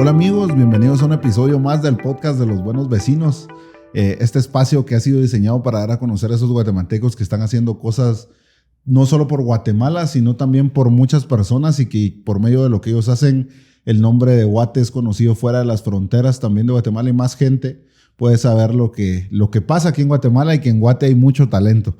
Hola amigos, bienvenidos a un episodio más del podcast de los buenos vecinos. Este espacio que ha sido diseñado para dar a conocer a esos guatemaltecos que están haciendo cosas no solo por Guatemala, sino también por muchas personas y que por medio de lo que ellos hacen, el nombre de Guate es conocido fuera de las fronteras también de Guatemala y más gente puede saber lo que pasa aquí en Guatemala y que en Guate hay mucho talento.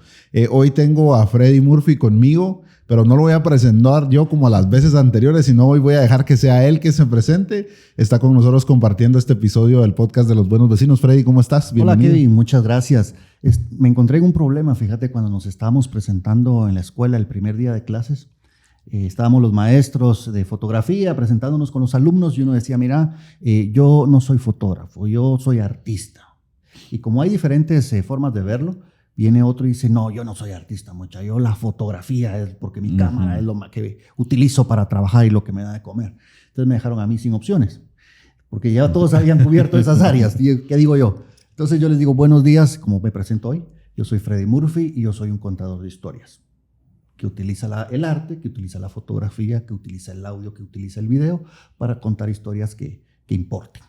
Hoy tengo a Freddy Murphy conmigo, pero no lo voy a presentar yo como las veces anteriores, sino hoy voy a dejar que sea él que se presente. Está con nosotros compartiendo este episodio del podcast de los buenos vecinos. Freddy, ¿cómo estás? Bienvenido. Hola Kevin, muchas gracias. Me encontré en un problema, fíjate, cuando nos estábamos presentando en la escuela el primer día de clases. Estábamos los maestros de fotografía presentándonos con los alumnos y uno decía, mira, yo no soy fotógrafo, yo soy artista. Y como hay diferentes formas de verlo, viene otro y dice, no, yo no soy artista, mucha, yo la fotografía es porque mi cámara es lo que utilizo para trabajar y lo que me da de comer. Entonces me dejaron a mí sin opciones, porque ya todos habían cubierto esas áreas. ¿Qué digo yo? Entonces yo les digo, buenos días, como me presento hoy, yo soy Freddy Murphy y yo soy un contador de historias, que utiliza el arte, que utiliza la fotografía, que utiliza el audio, que utiliza el video para contar historias que importen.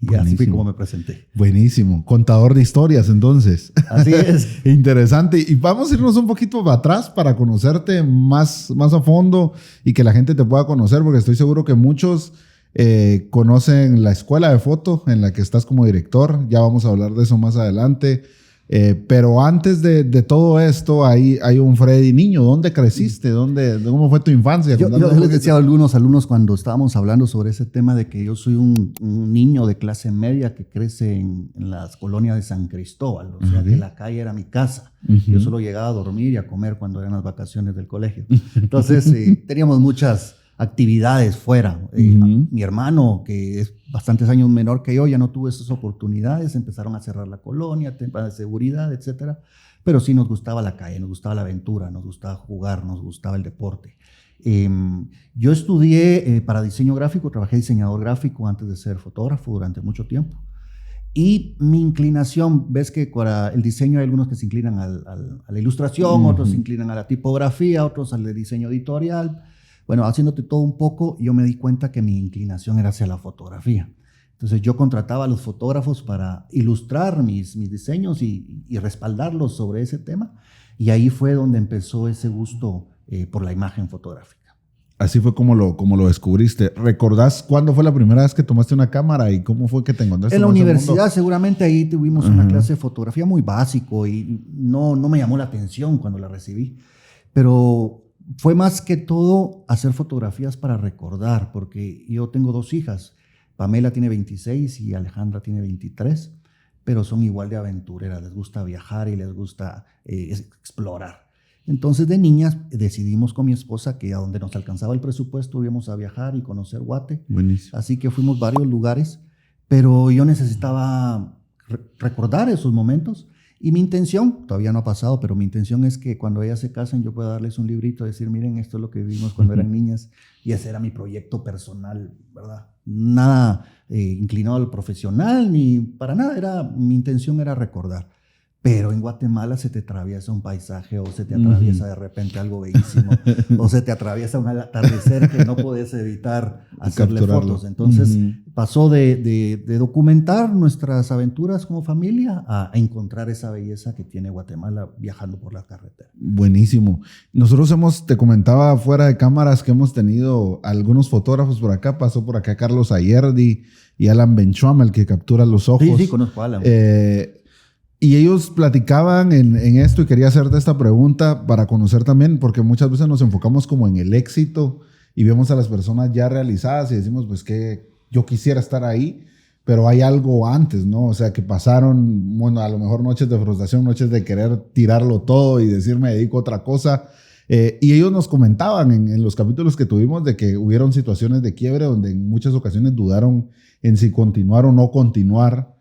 Y buenísimo. Así fue como me presenté. Buenísimo. Contador de historias, entonces. Así es. Interesante. Y vamos a irnos un poquito para atrás para conocerte más a fondo y que la gente te pueda conocer, porque estoy seguro que muchos conocen la escuela de foto en la que estás como director. Ya vamos a hablar de eso más adelante. Pero antes de todo esto, hay un Freddy niño. ¿Dónde creciste? ¿Cómo fue tu infancia? Yo les decía a algunos alumnos cuando estábamos hablando sobre ese tema de que yo soy un niño de clase media que crece en las colonias de San Cristóbal. O sea, que la calle era mi casa. Yo solo llegaba a dormir y a comer cuando eran las vacaciones del colegio. Entonces, teníamos muchas actividades fuera. Mi hermano, que es bastantes años menor que yo, ya no tuvo esas oportunidades, empezaron a cerrar la colonia, temas de seguridad, etcétera. Pero sí nos gustaba la calle, nos gustaba la aventura, nos gustaba jugar, nos gustaba el deporte. Yo estudié para diseño gráfico, trabajé diseñador gráfico antes de ser fotógrafo durante mucho tiempo. Y mi inclinación, ves que para el diseño hay algunos que se inclinan a la ilustración, otros se inclinan a la tipografía, otros al diseño editorial. Bueno, haciéndote todo un poco, yo me di cuenta que mi inclinación era hacia la fotografía. Entonces yo contrataba a los fotógrafos para ilustrar mis diseños y respaldarlos sobre ese tema. Y ahí fue donde empezó ese gusto por la imagen fotográfica. Así fue como lo descubriste. ¿Recordás cuándo fue la primera vez que tomaste una cámara y cómo fue que te encontraste? En la universidad, seguramente ahí tuvimos una clase de fotografía muy básico y no me llamó la atención cuando la recibí. Pero fue más que todo hacer fotografías para recordar, porque yo tengo 2 hijas. Pamela tiene 26 y Alejandra tiene 23, pero son igual de aventureras, les gusta viajar y les gusta explorar. Entonces de niñas decidimos con mi esposa que a donde nos alcanzaba el presupuesto íbamos a viajar y conocer Guate. Buenísimo. Así que fuimos a varios lugares, pero yo necesitaba recordar esos momentos. Y mi intención, todavía no ha pasado, pero mi intención es que cuando ellas se casen yo pueda darles un librito, decir, miren, esto es lo que vivimos cuando eran niñas, y ese era mi proyecto personal, ¿verdad? Nada inclinado al profesional, ni para nada, mi intención era recordar. Pero en Guatemala se te atraviesa un paisaje o se te atraviesa de repente algo bellísimo o se te atraviesa un atardecer que no puedes evitar hacerle fotos. Entonces pasó de documentar nuestras aventuras como familia a encontrar esa belleza que tiene Guatemala viajando por la carretera. Buenísimo. Nosotros te comentaba fuera de cámaras que hemos tenido algunos fotógrafos por acá. Pasó por acá Carlos Ayerdi y Alan Benchuam, el que captura los ojos. Sí, conozco a Alan. Y ellos platicaban en esto y quería hacerte esta pregunta para conocer también, porque muchas veces nos enfocamos como en el éxito y vemos a las personas ya realizadas y decimos, pues que yo quisiera estar ahí, pero hay algo antes, ¿no? O sea, que pasaron, bueno, a lo mejor noches de frustración, noches de querer tirarlo todo y decir me dedico a otra cosa. Y ellos nos comentaban en los capítulos que tuvimos de que hubieron situaciones de quiebre donde en muchas ocasiones dudaron en si continuar o no continuar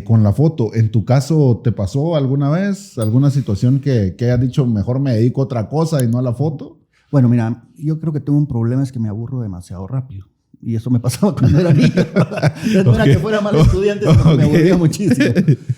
con la foto. ¿En tu caso te pasó alguna vez alguna situación que hayas dicho mejor me dedico a otra cosa y no a la foto? Bueno, mira, yo creo que tengo un problema, es que me aburro demasiado rápido. Y eso me pasaba cuando era niño. No era que fuera mal estudiante, sino me aburría muchísimo.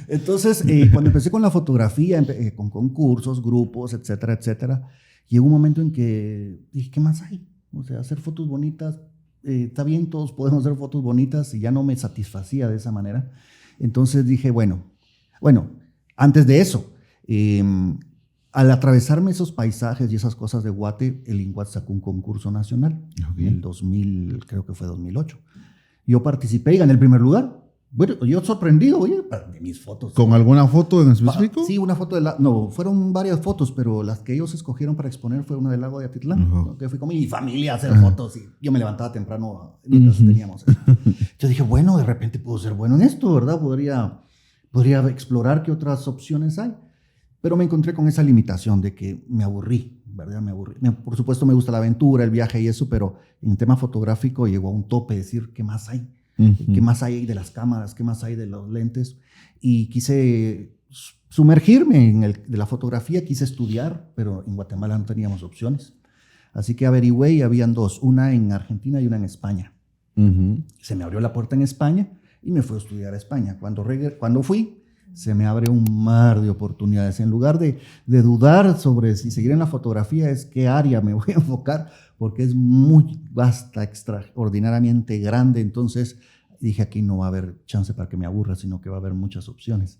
Entonces, cuando empecé con la fotografía, con concursos, grupos, etcétera, etcétera, llegó un momento en que dije, ¿qué más hay? O sea, hacer fotos bonitas está bien, todos podemos hacer fotos bonitas y ya no me satisfacía de esa manera. Entonces dije, bueno, antes de eso, al atravesarme esos paisajes y esas cosas de Guate, el INGUAT sacó un concurso nacional en el 2000, creo que fue 2008. Yo participé y gané el primer lugar. Bueno, yo sorprendido, oye, de mis fotos. ¿Con alguna foto en específico? Sí, una foto no, fueron varias fotos, pero las que ellos escogieron para exponer fue una del lago de Atitlán, ¿no? Que fui con mi familia a hacer fotos y yo me levantaba temprano mientras teníamos eso. Yo dije, bueno, de repente puedo ser bueno en esto, ¿verdad? Podría explorar qué otras opciones hay. Pero me encontré con esa limitación de que me aburrí, ¿verdad? Me aburrí. Por supuesto me gusta la aventura, el viaje y eso, pero en el tema fotográfico llegó a un tope, decir, ¿qué más hay? ¿Qué más hay de las cámaras? ¿Qué más hay de los lentes? Y quise sumergirme de la fotografía, quise estudiar, pero en Guatemala no teníamos opciones. Así que averigüé y habían dos, una en Argentina y una en España. Se me abrió la puerta en España y me fui a estudiar a España. Cuando fui, se me abre un mar de oportunidades. En lugar de dudar sobre si seguir en la fotografía, es qué área me voy a enfocar, porque es muy vasta, extraordinariamente grande. Entonces dije, aquí no va a haber chance para que me aburra, sino que va a haber muchas opciones.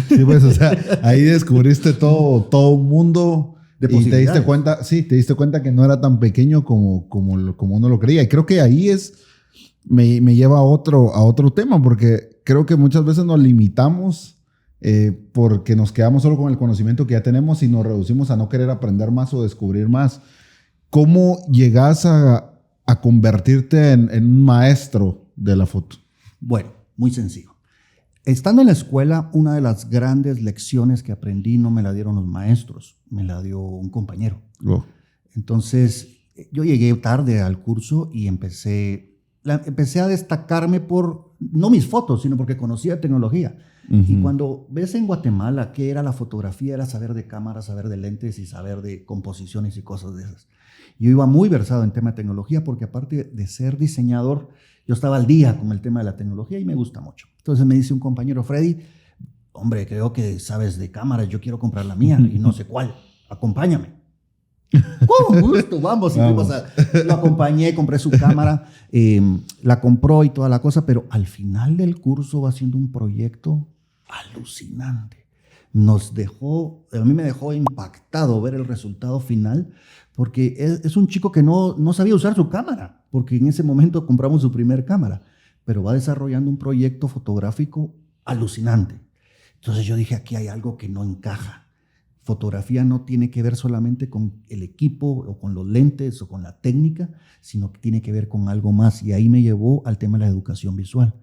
Sí, pues, o sea, ahí descubriste todo un mundo y te diste cuenta que no era tan pequeño como uno lo creía. Y creo que ahí me lleva a otro tema, porque creo que muchas veces nos limitamos porque nos quedamos solo con el conocimiento que ya tenemos y nos reducimos a no querer aprender más o descubrir más. ¿Cómo llegas a convertirte en un maestro de la foto? Bueno, muy sencillo. Estando en la escuela, una de las grandes lecciones que aprendí no me la dieron los maestros, me la dio un compañero. Entonces, yo llegué tarde al curso y empecé a destacarme por, no mis fotos, sino porque conocía tecnología. Y cuando ves en Guatemala qué era la fotografía, era saber de cámaras, saber de lentes y saber de composiciones y cosas de esas. Yo iba muy versado en tema de tecnología porque aparte de ser diseñador, yo estaba al día con el tema de la tecnología y me gusta mucho. Entonces me dice un compañero, Freddy, hombre, creo que sabes de cámaras, yo quiero comprar la mía y no sé cuál, acompáñame. Con gusto, vamos. Lo acompañé, compré su cámara, la compró y toda la cosa, pero al final del curso va haciendo un proyecto alucinante. A mí me dejó impactado ver el resultado final, porque es un chico que no sabía usar su cámara, porque en ese momento compramos su primer cámara, pero va desarrollando un proyecto fotográfico alucinante. Entonces yo dije, aquí hay algo que no encaja. Fotografía no tiene que ver solamente con el equipo o con los lentes o con la técnica, sino que tiene que ver con algo más. Y ahí me llevó al tema de la educación visual.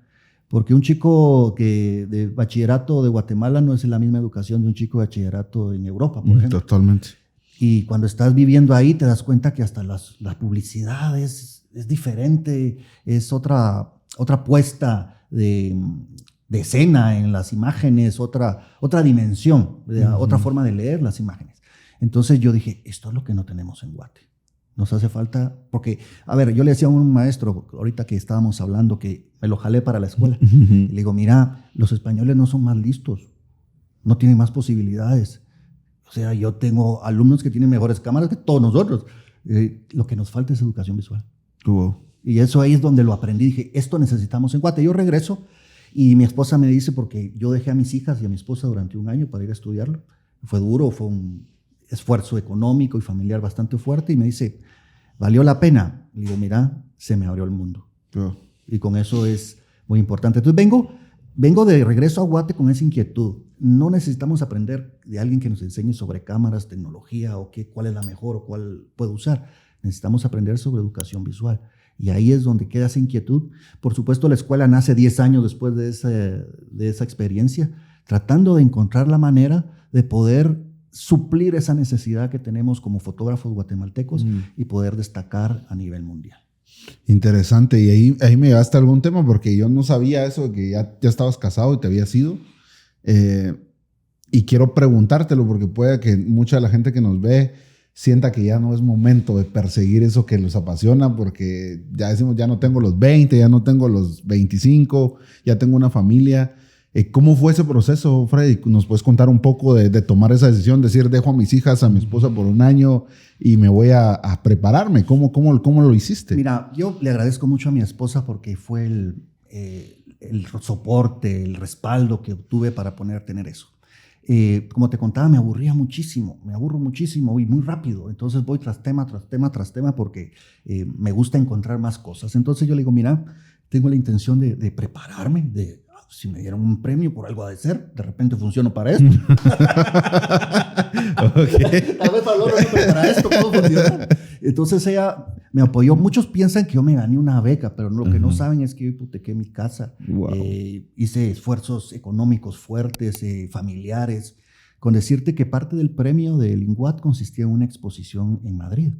Porque un chico de bachillerato de Guatemala no es la misma educación de un chico de bachillerato en Europa, por ejemplo. Totalmente. Y cuando estás viviendo ahí te das cuenta que hasta la publicidad es diferente, es otra puesta de escena en las imágenes, otra dimensión, otra forma de leer las imágenes. Entonces yo dije, esto es lo que no tenemos en Guate. Nos hace falta, porque, a ver, yo le decía a un maestro, ahorita que estábamos hablando, que me lo jalé para la escuela, y le digo, mira, los españoles no son más listos, no tienen más posibilidades. O sea, yo tengo alumnos que tienen mejores cámaras que todos nosotros. Lo que nos falta es educación visual. Y eso ahí es donde lo aprendí. Dije, esto necesitamos en Guate. Yo regreso y mi esposa me dice, porque yo dejé a mis hijas y a mi esposa durante un año para ir a estudiarlo. Fue duro, fue un esfuerzo económico y familiar bastante fuerte. Y me dice, ¿valió la pena? Le digo, mira, se me abrió el mundo. Y con eso es muy importante. Entonces vengo de regreso a Guate con esa inquietud. No necesitamos aprender de alguien que nos enseñe sobre cámaras, tecnología o cuál es la mejor o cuál puedo usar. Necesitamos aprender sobre educación visual. Y ahí es donde queda esa inquietud. Por supuesto, la escuela nace 10 años después de esa experiencia, tratando de encontrar la manera de poder suplir esa necesidad que tenemos como fotógrafos guatemaltecos y poder destacar a nivel mundial. Interesante. Y ahí me llevaste a algún tema, porque yo no sabía eso, de que ya estabas casado y te habías ido. Y quiero preguntártelo, porque puede que mucha de la gente que nos ve sienta que ya no es momento de perseguir eso que los apasiona, porque ya decimos, ya no tengo los 20, ya no tengo los 25, ya tengo una familia. ¿Cómo fue ese proceso, Freddy? ¿Nos puedes contar un poco de tomar esa decisión, decir, dejo a mis hijas, a mi esposa por un año y me voy a prepararme? ¿Cómo lo hiciste? Mira, yo le agradezco mucho a mi esposa porque fue el soporte, el respaldo que obtuve para poder tener eso. Como te contaba, me aburro muchísimo y muy rápido. Entonces voy tras tema porque me gusta encontrar más cosas. Entonces yo le digo, mira, tengo la intención de prepararme, si me dieron un premio por algo ha de ser, de repente funciono para esto. Okay. Tal vez para esto puedo funcionar. Entonces ella me apoyó. Muchos piensan que yo me gané una beca, pero lo que no saben es que yo hipotequé mi casa. Wow. Hice esfuerzos económicos fuertes, familiares, con decirte que parte del premio de Linguat consistía en una exposición en Madrid.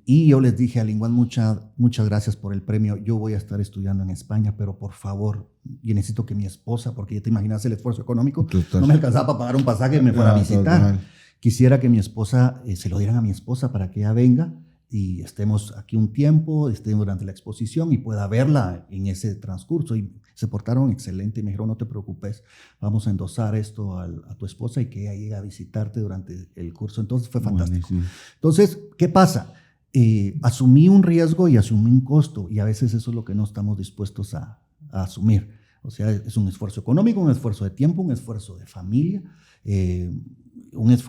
Y yo les dije a Linguat, muchas gracias por el premio. Yo voy a estar estudiando en España, pero por favor, yo necesito que mi esposa, porque ya te imaginas el esfuerzo económico, no me alcanzaba para pagar un pasaje y me fuera a visitar. Quisiera que mi esposa, se lo dieran a mi esposa para que ella venga y estemos aquí un tiempo, estemos durante la exposición y pueda verla en ese transcurso. Y se portaron excelente y me dijeron, no te preocupes, vamos a endosar esto a tu esposa y que ella llegue a visitarte durante el curso. Entonces fue fantástico. Buenísimo. Entonces, ¿qué pasa? Asumí un riesgo y asumí un costo y a veces eso es lo que no estamos dispuestos a asumir. O sea, es un esfuerzo económico, un esfuerzo de tiempo, un esfuerzo de familia,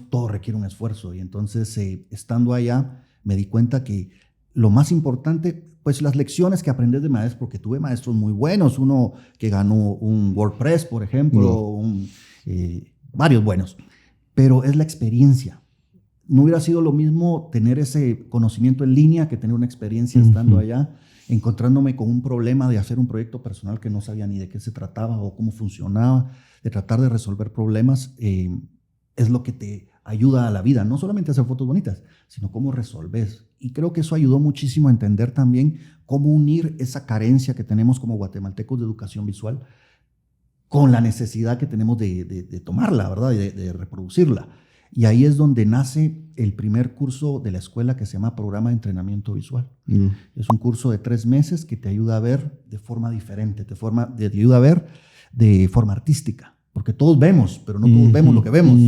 todo requiere un esfuerzo. Y entonces, estando allá, me di cuenta que lo más importante, pues las lecciones que aprendes de maestros, porque tuve maestros muy buenos, uno que ganó un WordPress, por ejemplo, varios buenos, pero es la experiencia. No hubiera sido lo mismo tener ese conocimiento en línea que tener una experiencia estando allá, encontrándome con un problema de hacer un proyecto personal que no sabía ni de qué se trataba o cómo funcionaba, de tratar de resolver problemas, es lo que te ayuda a la vida, no solamente a hacer fotos bonitas, sino cómo resolves. Y creo que eso ayudó muchísimo a entender también cómo unir esa carencia que tenemos como guatemaltecos de educación visual con la necesidad que tenemos de tomarla, ¿verdad? Y de reproducirla. Y ahí es donde nace el primer curso de la escuela que se llama Programa de Entrenamiento Visual. Es un curso de 3 meses que te ayuda a ver de forma diferente, te ayuda a ver de forma artística, porque todos vemos, pero no todos vemos lo que vemos.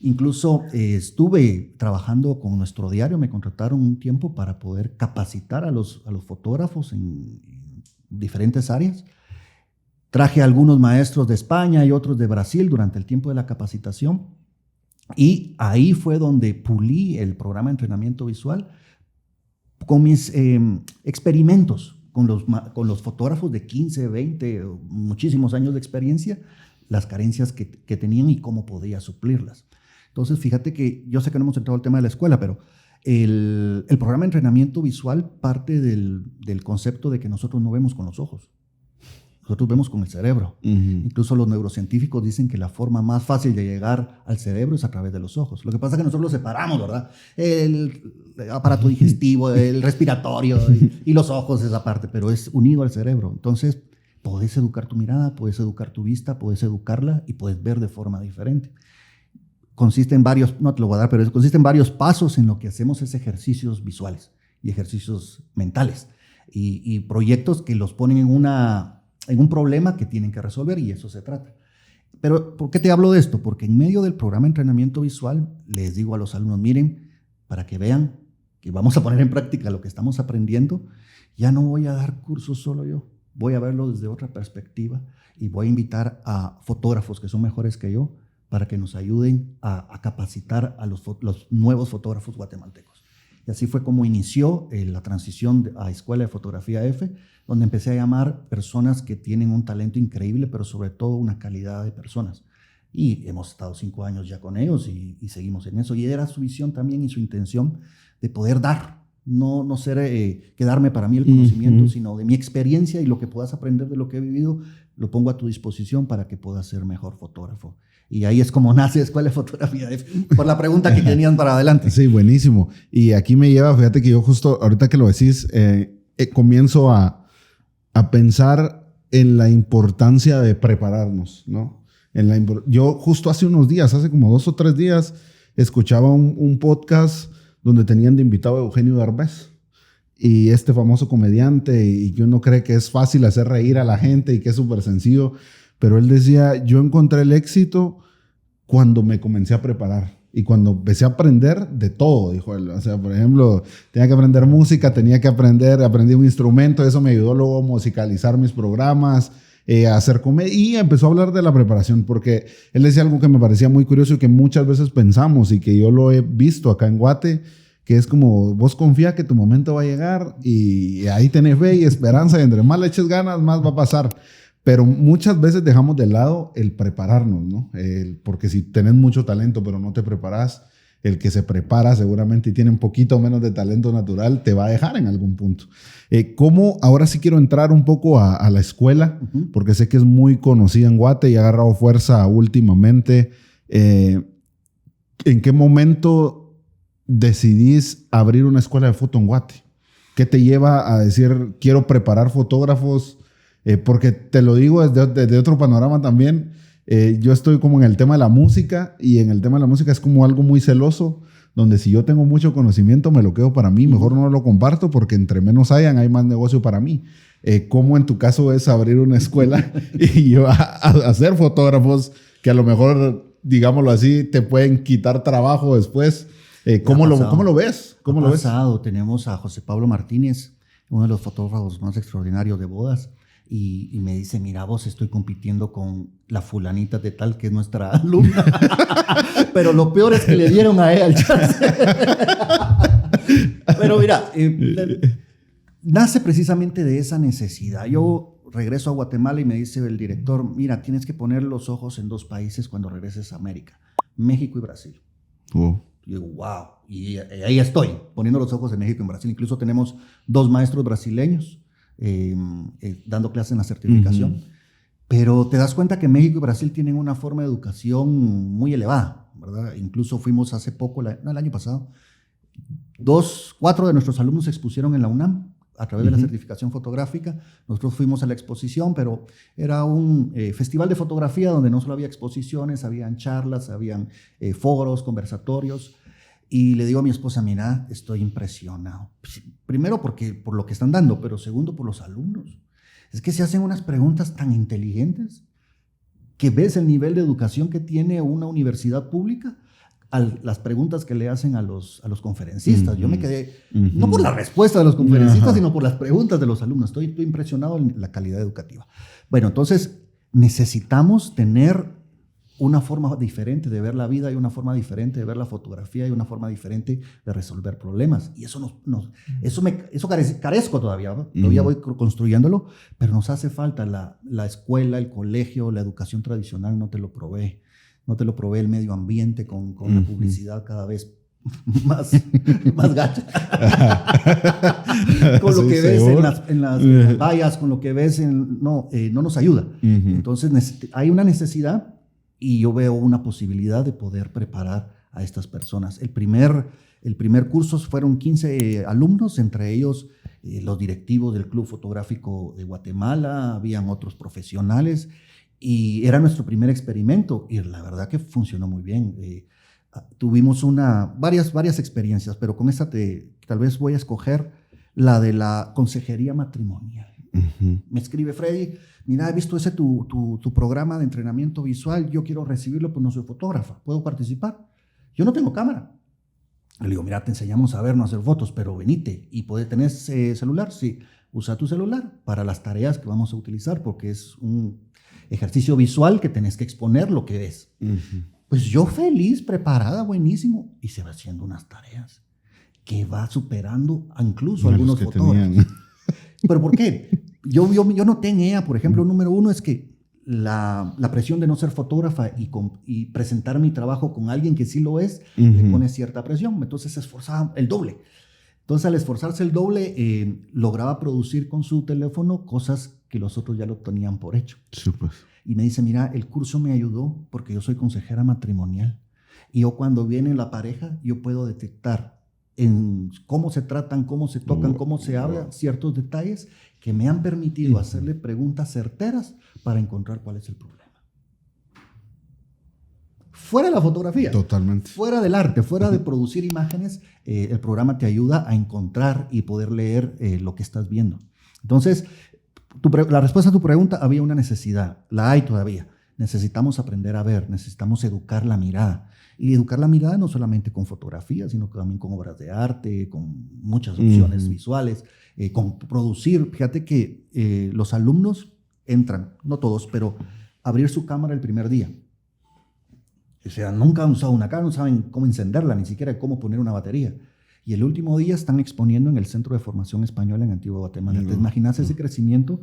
Incluso estuve trabajando con nuestro diario, me contrataron un tiempo para poder capacitar a los fotógrafos en diferentes áreas. Traje a algunos maestros de España y otros de Brasil durante el tiempo de la capacitación. Y ahí fue donde pulí el programa de entrenamiento visual con mis experimentos con los fotógrafos de 15, 20, muchísimos años de experiencia, las carencias que tenían y cómo podía suplirlas. Entonces, fíjate que yo sé que no hemos entrado al tema de la escuela, pero el programa de entrenamiento visual parte del concepto de que nosotros no vemos con los ojos. Nosotros vemos con el cerebro. Incluso los neurocientíficos dicen que la forma más fácil de llegar al cerebro es a través de los ojos. Lo que pasa es que nosotros lo separamos, ¿verdad? El aparato digestivo, el respiratorio y los ojos, esa parte, pero es unido al cerebro. Entonces, podés educar tu mirada, podés educar tu vista, podés educarla y podés ver de forma diferente. Consiste en varios, no te lo voy a dar, pero consiste en varios pasos en lo que hacemos es ejercicios visuales y ejercicios mentales y proyectos que los ponen en un problema que tienen que resolver y eso se trata. Pero, ¿por qué te hablo de esto? Porque en medio del programa de entrenamiento visual les digo a los alumnos, miren, para que vean que vamos a poner en práctica lo que estamos aprendiendo, ya no voy a dar cursos solo yo, voy a verlo desde otra perspectiva y voy a invitar a fotógrafos que son mejores que yo para que nos ayuden a capacitar a los nuevos fotógrafos guatemaltecos. Y así fue como inició la transición a Escuela de Fotografía F, donde empecé a llamar personas que tienen un talento increíble, pero sobre todo una calidad de personas. Y hemos estado 5 años ya con ellos y seguimos en eso. Y era su visión también y su intención de poder dar, no ser quedarme para mí el conocimiento, sino de mi experiencia y lo que puedas aprender de lo que he vivido, lo pongo a tu disposición para que puedas ser mejor fotógrafo. Y ahí es como nace Escuela de Fotografía F, por la pregunta que tenían para adelante. Sí, buenísimo. Y aquí me lleva, fíjate que yo justo ahorita que lo decís, comienzo a pensar en la importancia de prepararnos, ¿no? Yo justo hace unos días, hace como 2 o 3 días, escuchaba un podcast donde tenían de invitado a Eugenio Derbez y este famoso comediante y que uno cree que es fácil hacer reír a la gente y que es súper sencillo, pero él decía, yo encontré el éxito cuando me comencé a preparar y cuando empecé a aprender de todo, dijo él. O sea, por ejemplo, tenía que aprender música, aprendí un instrumento, eso me ayudó luego a musicalizar mis programas, a hacer comedia, y empezó a hablar de la preparación, porque él decía algo que me parecía muy curioso y que muchas veces pensamos y que yo lo he visto acá en Guate, que es como, vos confía que tu momento va a llegar y ahí tenés fe y esperanza, y entre más le eches ganas, más va a pasar. Pero muchas veces dejamos de lado el prepararnos, ¿no? Porque si tenés mucho talento pero no te preparas, el que se prepara seguramente y tiene un poquito menos de talento natural te va a dejar en algún punto. ¿Cómo? Ahora sí quiero entrar un poco a la escuela, porque sé que es muy conocida en Guate y ha agarrado fuerza últimamente. ¿En qué momento decidís abrir una escuela de foto en Guate? ¿Qué te lleva a decir, quiero preparar fotógrafos? Porque te lo digo desde otro panorama también. Yo estoy como en el tema de la música, y en el tema de la música es como algo muy celoso, donde si yo tengo mucho conocimiento me lo quedo para mí, mejor no lo comparto porque entre menos hay más negocio para mí. ¿Cómo en tu caso es abrir una escuela y a hacer fotógrafos que a lo mejor, digámoslo así, te pueden quitar trabajo después? ¿Cómo lo ves? ¿Cómo lo ves? Tenemos a José Pablo Martínez, uno de los fotógrafos más extraordinarios de bodas. Y me dice, mira, vos, estoy compitiendo con la fulanita de tal que es nuestra alumna. Pero lo peor es que le dieron a ella el chance. Pero mira, nace precisamente de esa necesidad. Yo regreso a Guatemala y me dice el director, mira, tienes que poner los ojos en 2 países cuando regreses a América, México y Brasil. Yo digo, wow. Y ahí estoy, poniendo los ojos en México y en Brasil. Incluso tenemos 2 maestros brasileños dando clases en la certificación, pero te das cuenta que México y Brasil tienen una forma de educación muy elevada, ¿verdad? Incluso fuimos hace poco, el año pasado, 4 de nuestros alumnos se expusieron en la UNAM a través de la certificación fotográfica. Nosotros fuimos a la exposición, pero era un festival de fotografía donde no solo había exposiciones, habían charlas, habían foros, conversatorios. Y le digo a mi esposa, mira, estoy impresionado. Primero por lo que están dando, pero segundo por los alumnos. Es que se hacen unas preguntas tan inteligentes que ves el nivel de educación que tiene una universidad pública a las preguntas que le hacen a los conferencistas. Yo me quedé, no por la respuesta de los conferencistas, sino por las preguntas de los alumnos. Estoy impresionado en la calidad educativa. Bueno, entonces necesitamos tener una forma diferente de ver la vida y una forma diferente de ver la fotografía y una forma diferente de resolver problemas. Y eso carezco todavía, ¿no? Todavía voy construyéndolo, pero nos hace falta la escuela, el colegio, la educación tradicional no te lo provee. No te lo provee el medio ambiente con la publicidad cada vez más gacha. Con lo que ves en las vallas, con lo que ves no nos ayuda. Entonces hay una necesidad. Y yo veo una posibilidad de poder preparar a estas personas. El primer curso fueron 15 alumnos, entre ellos los directivos del Club Fotográfico de Guatemala, habían otros profesionales, y era nuestro primer experimento, y la verdad que funcionó muy bien. Tuvimos varias experiencias, pero con esta tal vez voy a escoger la de la consejería matrimonial. Me escribe Freddy, mira, he visto ese tu programa de entrenamiento visual, yo quiero recibirlo, pues no soy fotógrafa, ¿puedo participar? Yo no tengo cámara. Le digo, mira, te enseñamos a ver, no a hacer fotos, pero venite. ¿Y tenés celular? Sí, usa tu celular para las tareas que vamos a utilizar, porque es un ejercicio visual que tenés que exponer lo que ves. Pues yo feliz, preparada, buenísimo, y se va haciendo unas tareas que va superando incluso algunos fotógrafos. ¿Pero por qué? Yo noté en ella, por ejemplo, número 1 es que la presión de no ser fotógrafa y presentar mi trabajo con alguien que sí lo es, le pone cierta presión. Entonces se esforzaba el doble. Entonces al esforzarse el doble, lograba producir con su teléfono cosas que los otros ya lo tenían por hecho. Sí, pues. Y me dice, mira, el curso me ayudó porque yo soy consejera matrimonial. Y yo cuando viene la pareja, yo puedo detectar en cómo se tratan, cómo se tocan, cómo se hablan, ciertos detalles que me han permitido hacerle preguntas certeras para encontrar cuál es el problema. Fuera de la fotografía. Totalmente. Fuera del arte, fuera de producir imágenes, el programa te ayuda a encontrar y poder leer lo que estás viendo. Entonces, La respuesta a tu pregunta, había una necesidad, la hay todavía. Necesitamos aprender a ver, necesitamos educar la mirada. Y educar la mirada no solamente con fotografía, sino también con obras de arte, con muchas opciones visuales, con producir. Fíjate que los alumnos entran, no todos, pero abrir su cámara el primer día. O sea, nunca han usado una cámara, no saben cómo encenderla, ni siquiera cómo poner una batería. Y el último día están exponiendo en el Centro de Formación Española en Antigua Guatemala. ¿Te imaginas ese crecimiento?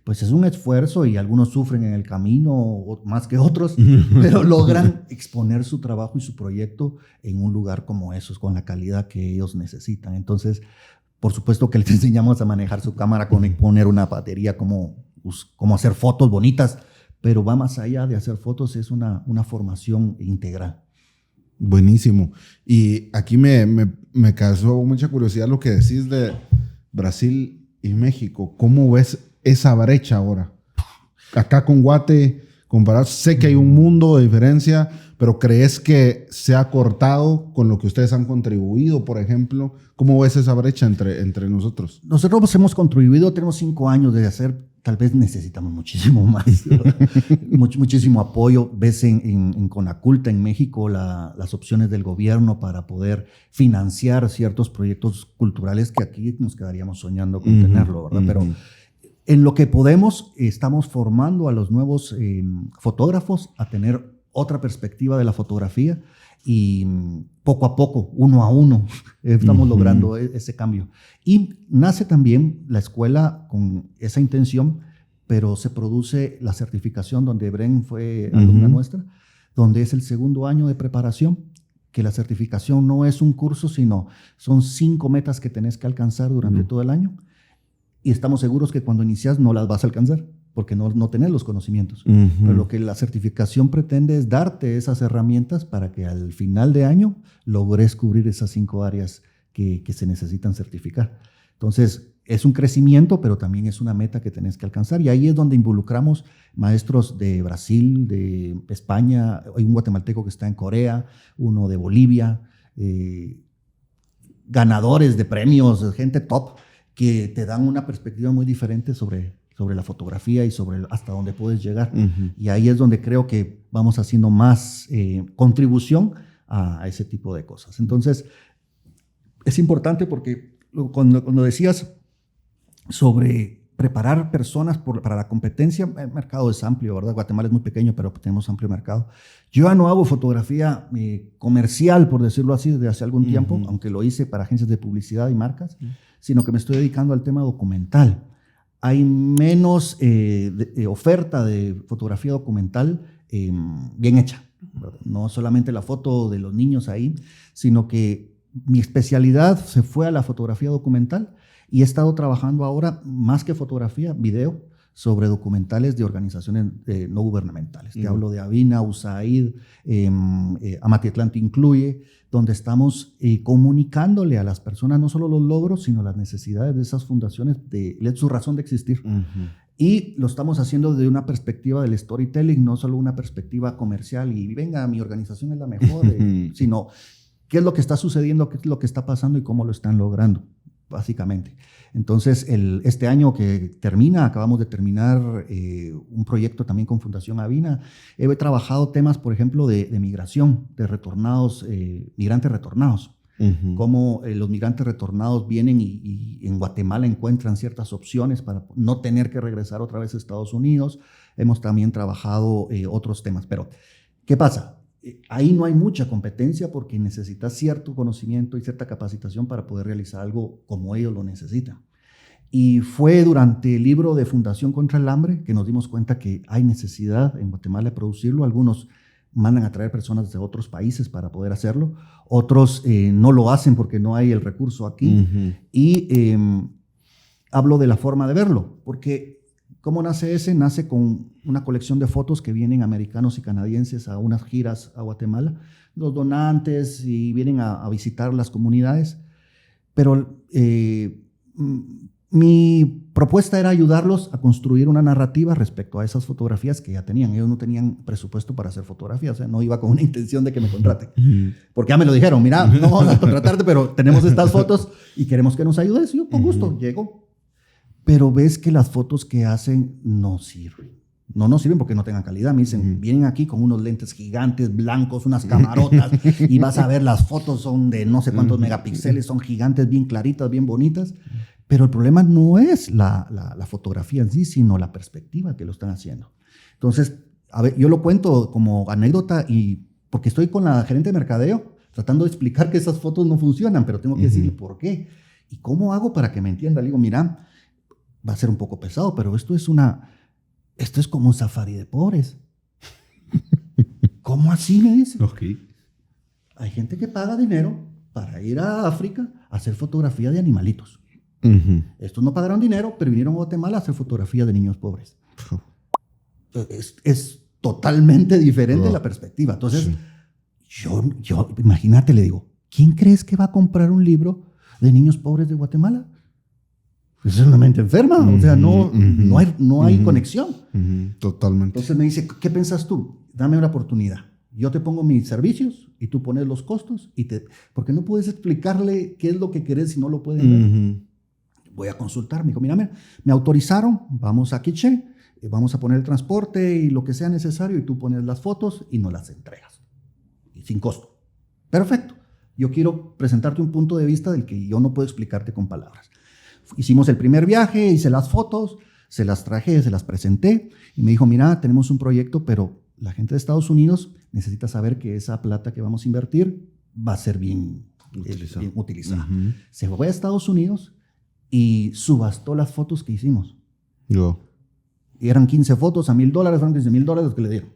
Pues es un esfuerzo y algunos sufren en el camino más que otros, pero logran exponer su trabajo y su proyecto en un lugar como esos, con la calidad que ellos necesitan. Entonces, por supuesto que les enseñamos a manejar su cámara, con poner una batería, cómo hacer fotos bonitas, pero va más allá de hacer fotos, es una formación integral. Buenísimo. Y aquí me causó mucha curiosidad lo que decís de Brasil y México. ¿Cómo ves esa brecha ahora? Acá con Guate, comparado, sé que hay un mundo de diferencia, pero ¿crees que se ha cortado con lo que ustedes han contribuido, por ejemplo? ¿Cómo ves esa brecha entre nosotros? Nosotros hemos contribuido, tenemos 5 años de hacer, tal vez necesitamos muchísimo más, muchísimo apoyo. Ves en Conaculta, en México, las opciones del gobierno para poder financiar ciertos proyectos culturales que aquí nos quedaríamos soñando con tenerlo, ¿verdad? Pero en lo que podemos, estamos formando a los nuevos fotógrafos a tener otra perspectiva de la fotografía y poco a poco, uno a uno, estamos logrando ese cambio. Y nace también la escuela con esa intención, pero se produce la certificación donde Bren fue alumna nuestra, donde es el 2º año de preparación, que la certificación no es un curso, sino son 5 metas que tenés que alcanzar durante todo el año. Y estamos seguros que cuando inicias no las vas a alcanzar, porque no tenés los conocimientos. Pero lo que la certificación pretende es darte esas herramientas para que al final de año logres cubrir esas 5 áreas que se necesitan certificar. Entonces, es un crecimiento, pero también es una meta que tenés que alcanzar. Y ahí es donde involucramos maestros de Brasil, de España, hay un guatemalteco que está en Corea, uno de Bolivia, ganadores de premios, gente top, que te dan una perspectiva muy diferente sobre la fotografía y sobre hasta dónde puedes llegar. Y ahí es donde creo que vamos haciendo más contribución a ese tipo de cosas. Entonces, es importante porque cuando decías sobre preparar personas para la competencia, el mercado es amplio, ¿verdad? Guatemala es muy pequeño, pero tenemos amplio mercado. Yo ya no hago fotografía comercial, por decirlo así, desde hace algún tiempo, aunque lo hice para agencias de publicidad y marcas, sino que me estoy dedicando al tema documental. Hay menos oferta de fotografía documental bien hecha, ¿verdad? No solamente la foto de los niños ahí, sino que mi especialidad se fue a la fotografía documental y he estado trabajando ahora, más que fotografía, video, sobre documentales de organizaciones no gubernamentales. Te hablo de Avina, USAID, Amatitlán te incluye, donde estamos comunicándole a las personas no solo los logros, sino las necesidades de esas fundaciones, de su razón de existir. Y lo estamos haciendo desde una perspectiva del storytelling, no solo una perspectiva comercial y venga, mi organización es la mejor, sino qué es lo que está sucediendo, qué es lo que está pasando y cómo lo están logrando, básicamente. Entonces, este año que termina, acabamos de terminar un proyecto también con Fundación Avina. He trabajado temas, por ejemplo, de migración, de retornados, migrantes retornados. Cómo los migrantes retornados vienen y en Guatemala encuentran ciertas opciones para no tener que regresar otra vez a Estados Unidos. Hemos también trabajado otros temas. Pero, ¿qué pasa? Ahí no hay mucha competencia porque necesitas cierto conocimiento y cierta capacitación para poder realizar algo como ellos lo necesitan. Y fue durante el libro de Fundación contra el Hambre que nos dimos cuenta que hay necesidad en Guatemala de producirlo. Algunos mandan a traer personas de otros países para poder hacerlo. Otros no lo hacen porque no hay el recurso aquí. Y hablo de la forma de verlo, porque ¿cómo nace ese? Nace con una colección de fotos que vienen americanos y canadienses a unas giras a Guatemala, los donantes, y vienen a visitar las comunidades. Pero mi propuesta era ayudarlos a construir una narrativa respecto a esas fotografías que ya tenían. Ellos no tenían presupuesto para hacer fotografías, o sea, no iba con una intención de que me contraten. Porque ya me lo dijeron, mira, no vamos a contratarte, pero tenemos estas fotos y queremos que nos ayudes. Y yo con gusto llego. pero ves que las fotos que hacen no sirven. No sirven porque no tengan calidad. Me dicen, vienen aquí con unos lentes gigantes, blancos, unas camarotas, y vas a ver las fotos son de no sé cuántos megapíxeles, son gigantes, bien claritas, bien bonitas. Pero el problema no es la fotografía en sí, sino la perspectiva que lo están haciendo. Entonces, a ver, yo lo cuento como anécdota y porque estoy con la gerente de mercadeo tratando de explicar que esas fotos no funcionan, pero tengo que decirle por qué. ¿Y cómo hago para que me entienda? Le digo, mira, va a ser un poco pesado, pero esto es como un safari de pobres. ¿Cómo así? Me dice. Okay. Hay gente que paga dinero para ir a África a hacer fotografía de animalitos. Estos no pagaron dinero, pero vinieron a Guatemala a hacer fotografía de niños pobres. Es totalmente diferente la perspectiva. Entonces, yo, imagínate, le digo, ¿quién crees que va a comprar un libro de niños pobres de Guatemala? Pues es una mente enferma, o sea, no hay conexión. Totalmente. Entonces me dice, ¿qué piensas tú? Dame una oportunidad. Yo te pongo mis servicios y tú pones los costos. Porque no puedes explicarle qué es lo que querés si no lo pueden ver. Voy a consultar. Me dijo, mira, me autorizaron, vamos a Quiché, vamos a poner el transporte y lo que sea necesario y tú pones las fotos y nos las entregas. Y sin costo. Perfecto. Yo quiero presentarte un punto de vista del que yo no puedo explicarte con palabras. Hicimos el primer viaje, hice las fotos, se las traje, se las presenté y me dijo, mira, tenemos un proyecto, pero la gente de Estados Unidos necesita saber que esa plata que vamos a invertir va a ser bien utilizada. Se fue a Estados Unidos y subastó las fotos que hicimos. Y eran 15 fotos a $1,000, fueron $15,000 que le dieron.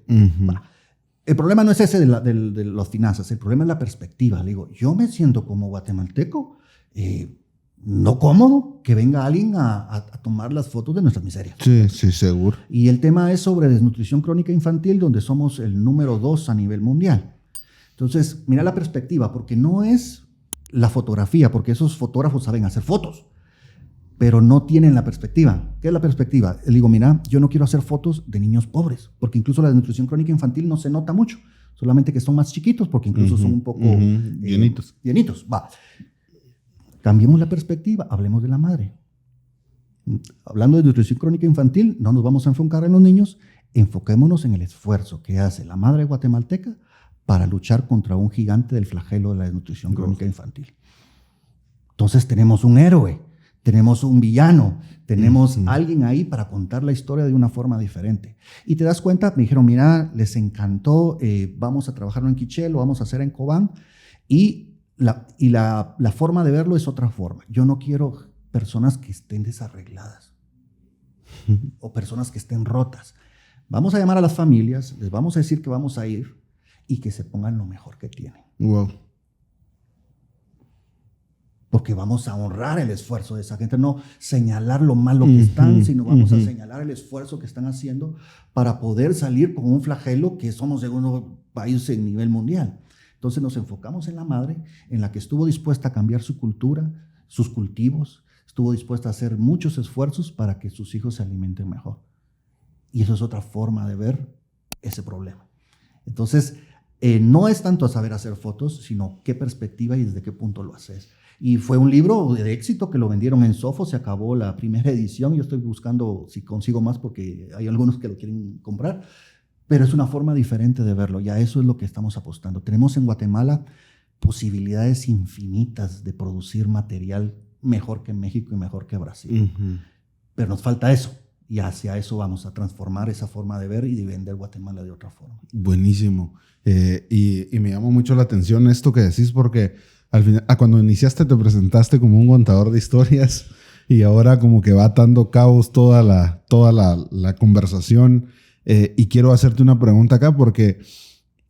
El problema no es ese de las finanzas, el problema es la perspectiva. Le digo, yo me siento como guatemalteco, no cómodo que venga alguien a tomar las fotos de nuestras miserias. Sí, seguro. Y el tema es sobre desnutrición crónica infantil, donde somos el número 2 a nivel mundial. Entonces, mira la perspectiva, porque no es la fotografía, porque esos fotógrafos saben hacer fotos, pero no tienen la perspectiva. ¿Qué es la perspectiva? Le digo, mira, yo no quiero hacer fotos de niños pobres, porque incluso la desnutrición crónica infantil no se nota mucho, solamente que son más chiquitos, porque incluso son un poco llenitos. Va. Cambiemos la perspectiva, hablemos de la madre. Hablando de nutrición crónica infantil, no nos vamos a enfocar en los niños, enfoquémonos en el esfuerzo que hace la madre guatemalteca para luchar contra un gigante del flagelo de la desnutrición crónica infantil. Entonces tenemos un héroe, tenemos un villano, tenemos alguien ahí para contar la historia de una forma diferente. Y te das cuenta, me dijeron, mira, les encantó, vamos a trabajarlo en Quiché, lo vamos a hacer en Cobán, y la forma de verlo es otra forma. Yo no quiero personas que estén desarregladas o personas que estén rotas. Vamos a llamar a las familias, les vamos a decir que vamos a ir y que se pongan lo mejor que tienen. Wow. Porque vamos a honrar el esfuerzo de esa gente, no señalar lo malo que están, sino vamos a señalar el esfuerzo que están haciendo para poder salir con un flagelo que somos segundo país en nivel mundial. Entonces nos enfocamos en la madre, en la que estuvo dispuesta a cambiar su cultura, sus cultivos, estuvo dispuesta a hacer muchos esfuerzos para que sus hijos se alimenten mejor. Y eso es otra forma de ver ese problema. Entonces, no es tanto saber hacer fotos, sino qué perspectiva y desde qué punto lo haces. Y fue un libro de éxito que lo vendieron en Sofo, se acabó la primera edición. Yo estoy buscando si consigo más porque hay algunos que lo quieren comprar. Pero es una forma diferente de verlo, y a eso es lo que estamos apostando. Tenemos en Guatemala posibilidades infinitas de producir material mejor que México y mejor que Brasil. Pero nos falta eso, y hacia eso vamos a transformar esa forma de ver y de vender Guatemala de otra forma. Buenísimo. Y me llamó mucho la atención esto que decís, porque al final, cuando iniciaste te presentaste como un contador de historias, y ahora como que va atando cabos toda la conversación. Y quiero hacerte una pregunta acá porque